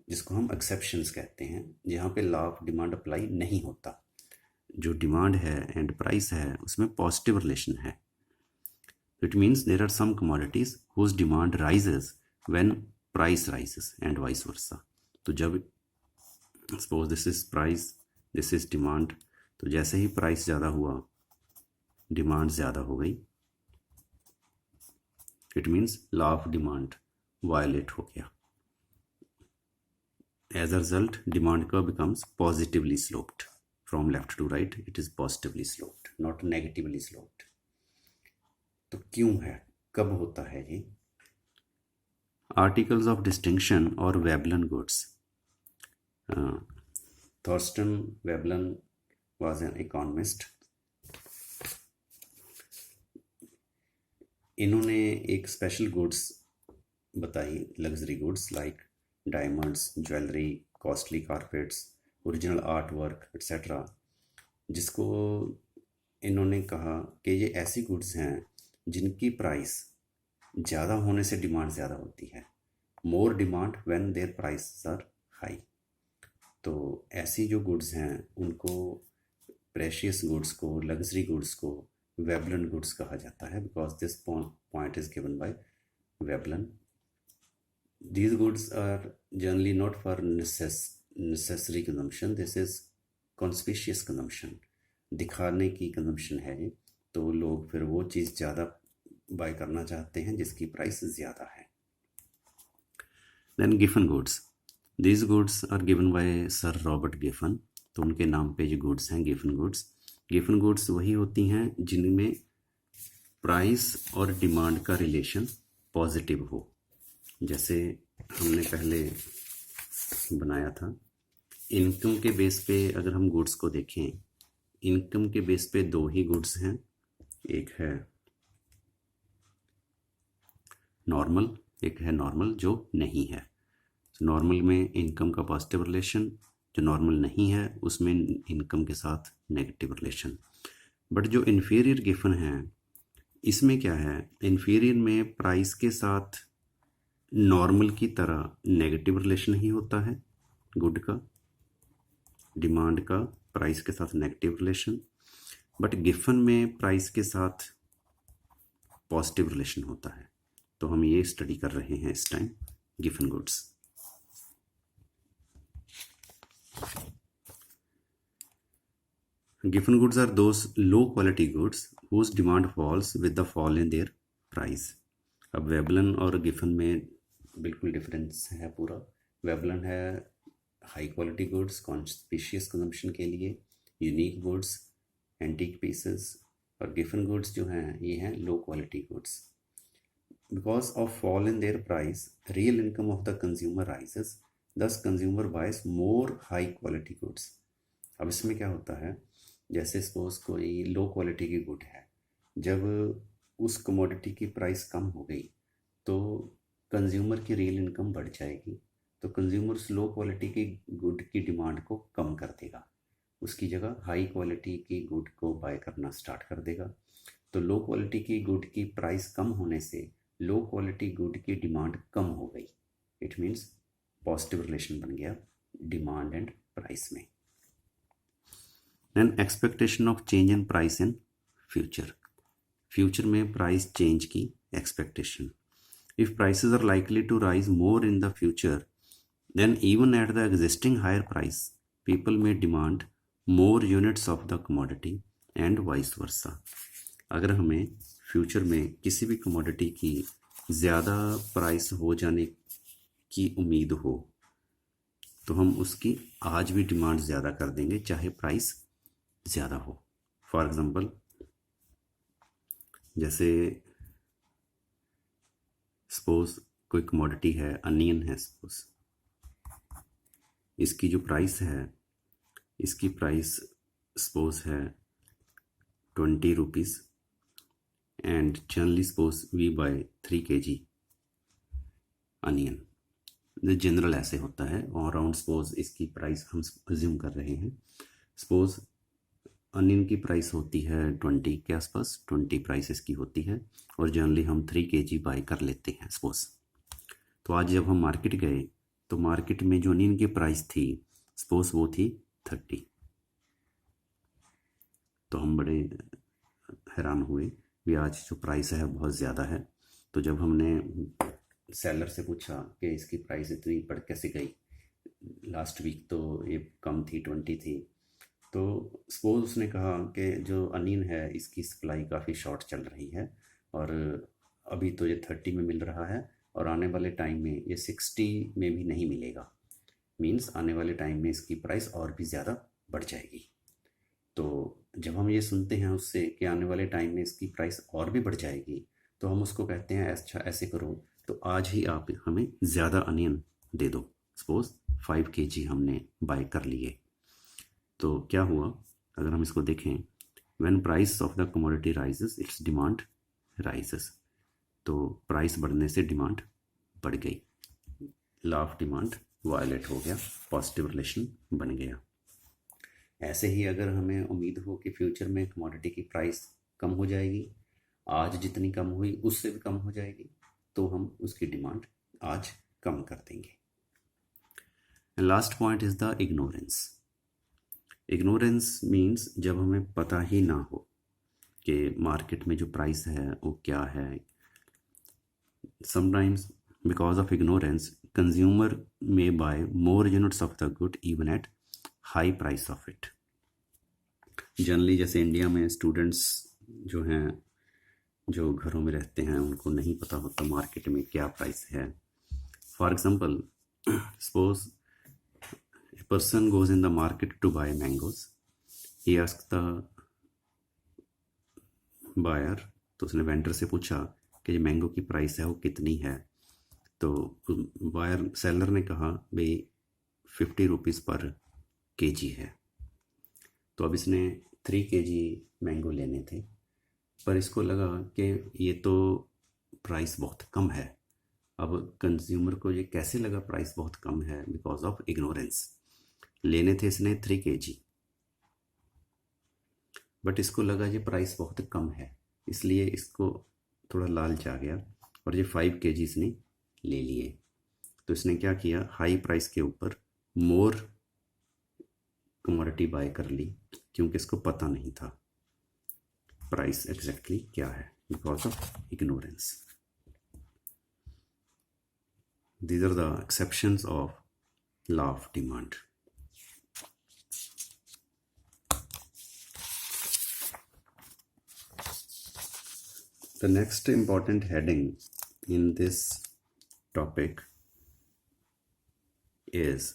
A: जिसको हम एक्सेप्शंस कहते हैं, जहाँ पे लॉ ऑफ डिमांड अप्लाई नहीं होता। जो डिमांड है एंड प्राइस है उसमें पॉजिटिव रिलेशन है। It means there are some commodities whose demand rises when price rises and vice versa. तो जब suppose this is price, this is demand, तो जैसे ही प्राइस ज़्यादा हुआ डिमांड ज़्यादा हो गई, it means law of demand violate हो गया। As a result demand curve becomes positively sloped from left to right, it is positively sloped not negatively sloped. तो क्यों है, कब होता है ये? आर्टिकल्स ऑफ डिस्टिंक्शन और Veblen goods. Thorstein Veblen was an economist. इन्होंने एक स्पेशल गुड्स बताई, luxury goods like diamonds, jewellery, costly carpets, original art work etcetera, जिसको इन्होंने कहा कि ये ऐसी गुड्स हैं जिनकी प्राइस ज़्यादा होने से डिमांड ज़्यादा होती है। More demand when their price are high. तो ऐसी जो गुड्स हैं उनको, प्रेशियस गुड्स को, लग्जरी गुड्स को वेबलन गुड्स कहा जाता है, because this point is given by Veblen. These goods are generally not for necessary consumption, this is conspicuous consumption, दिखाने की कंजम्पशन है ये। तो लोग फिर वो चीज़ ज़्यादा बाय करना चाहते हैं जिसकी प्राइस ज़्यादा है। Then Giffen goods, these goods are given by sir Robert Giffen. तो उनके नाम पे जो गुड्स हैं गिफन गुड्स। गिफन गुड्स वही होती हैं जिनमें प्राइस और डिमांड का रिलेशन पॉजिटिव हो। जैसे हमने पहले बनाया था, इनकम के बेस पे अगर हम गुड्स को देखें, इनकम के बेस पे 2 ही गुड्स हैं, एक है नॉर्मल, एक है नॉर्मल जो नहीं है। नॉर्मल में इनकम का पॉजिटिव रिलेशन, जो नॉर्मल नहीं है उसमें इनकम के साथ नेगेटिव रिलेशन। बट जो इन्फीरियर गिफन है इसमें क्या है, इन्फीरियर में प्राइस के साथ नॉर्मल की तरह नेगेटिव रिलेशन ही होता है गुड का, डिमांड का प्राइस के साथ नेगेटिव रिलेशन। बट गिफन में प्राइस के साथ पॉजिटिव रिलेशन होता है। तो हम ये स्टडी कर रहे हैं इस time Giffen goods. Giffen goods are those low quality goods whose demand falls with the fall in their price. अब वेबलन और गिफन में बिल्कुल डिफरेंस है पूरा। वेबलन है high quality goods, conspicuous consumption के लिए, यूनिक गुड्स, एंटीक पीसेस, और गिफन गुड्स जो हैं ये हैं low quality goods. Because of fall in their price real income of the consumer rises, thus consumer buys more high quality goods. अब इसमें क्या होता है, जैसे सपोज कोई लो क्वालिटी की गुड है, जब उस कमोडिटी की प्राइस कम हो गई तो कंज्यूमर की रियल इनकम बढ़ जाएगी। तो कंज्यूमर उस लो क्वालिटी की गुड की डिमांड को कम कर देगा, उसकी जगह हाई क्वालिटी की गुड को बाय करना स्टार्ट कर देगा। तो लो क्वालिटी की गुड की प्राइस कम होने से लो क्वालिटी गुड की डिमांड कम हो गई। इट मीन्स पॉजिटिव रिलेशन बन गया डिमांड एंड प्राइस में। Then expectation of change in price in future. Future में प्राइस चेंज की expectation. If prices are likely to rise more in the future, then even at the existing higher price, people may demand more units of the commodity and vice versa. अगर हमें फ्यूचर में किसी भी कमोडिटी की ज़्यादा प्राइस हो जाने की उम्मीद हो तो हम उसकी आज भी डिमांड ज़्यादा कर देंगे चाहे प्राइस ज़्यादा हो. फॉर एग्ज़ाम्पल, जैसे सपोज कोई कमोडिटी है, अनियन है सपोज, इसकी जो प्राइस है, इसकी प्राइस सपोज है 20 rupees and generally suppose we buy 3 kg onion. General ऐसे होता है. और अराउंड सपोज इसकी प्राइस हम अज्यूम कर रहे हैं, सपोज अनियन की प्राइस होती है 20 के आसपास, 20 प्राइस इसकी होती है और जनरली हम 3 kg बाई कर लेते हैं सपोज. तो आज जब हम मार्केट गए तो मार्केट में जो अनियन की प्राइस थी सपोज वो थी 30. तो हम बड़े हैरान हुए कि आज जो प्राइस है बहुत ज़्यादा है. तो जब हमने सेलर से पूछा कि इसकी प्राइस इतनी बढ़ कैसे गई, लास्ट वीक तो ये कम थी, 20 थी. तो सपोज उसने कहा कि जो अनियन है इसकी सप्लाई काफ़ी शॉर्ट चल रही है और अभी तो ये 30 में मिल रहा है और आने वाले टाइम में ये 60 में भी नहीं मिलेगा. मीन्स आने वाले टाइम में इसकी प्राइस और भी ज़्यादा बढ़ जाएगी. तो जब हम ये सुनते हैं उससे कि आने वाले टाइम में इसकी प्राइस और भी बढ़ जाएगी तो हम उसको कहते हैं अच्छा ऐसे करो तो आज ही आप हमें ज़्यादा अनियन दे दो. सपोज 5 kg हमने बाय कर लिए. तो क्या हुआ, अगर हम इसको देखें, when price of the commodity rises it's demand rises. तो प्राइस बढ़ने से डिमांड बढ़ गई, लॉ ऑफ डिमांड वायलेट हो गया, पॉजिटिव रिलेशन बन गया. ऐसे ही अगर हमें उम्मीद हो कि फ्यूचर में कमोडिटी की प्राइस कम हो जाएगी, आज जितनी कम हुई उससे भी कम हो जाएगी, तो हम उसकी डिमांड आज कम कर देंगे. Last point is the ignorance. Ignorance means जब हमें पता ही ना हो कि मार्केट में जो प्राइस है वो क्या है. Sometimes because of ignorance consumer may buy more units of the good even at high price of it. Generally जैसे इंडिया में स्टूडेंट्स जो हैं, जो घरों में रहते हैं, उनको नहीं पता होता मार्केट में क्या प्राइस है. For example, suppose a person goes in the market to buy mangoes. He asks the buyer, तो उसने वेंडर से पूछा कि जो मैंगो की प्राइस है वो कितनी है. तो बायर सेलर ने कहा भाई 50 रुपीज़ पर kg है. तो अब इसने 3 kg मैंगो लेने थे, पर इसको लगा कि ये तो प्राइस बहुत कम है. अब कंज्यूमर को ये कैसे लगा प्राइस बहुत कम है? Because of ignorance. लेने थे इसने 3 kg, बट इसको लगा ये प्राइस बहुत कम है, इसलिए इसको थोड़ा लालच आ गया और ये 5 kg इसने ले लिए. तो इसने क्या किया, हाई प्राइस के ऊपर मोर कमोडिटी बाय कर ली क्योंकि इसको पता नहीं था प्राइस एग्जैक्टली क्या है, because of ignorance. These are the exceptions of law of demand. The next important heading in this topic is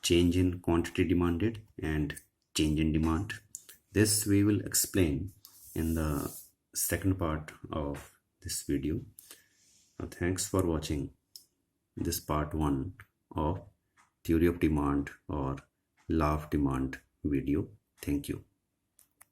A: change in quantity demanded and change in demand. This we will explain in the second part of this video. Thanks for watching this part 1 of theory of demand or law of demand video. Thank you.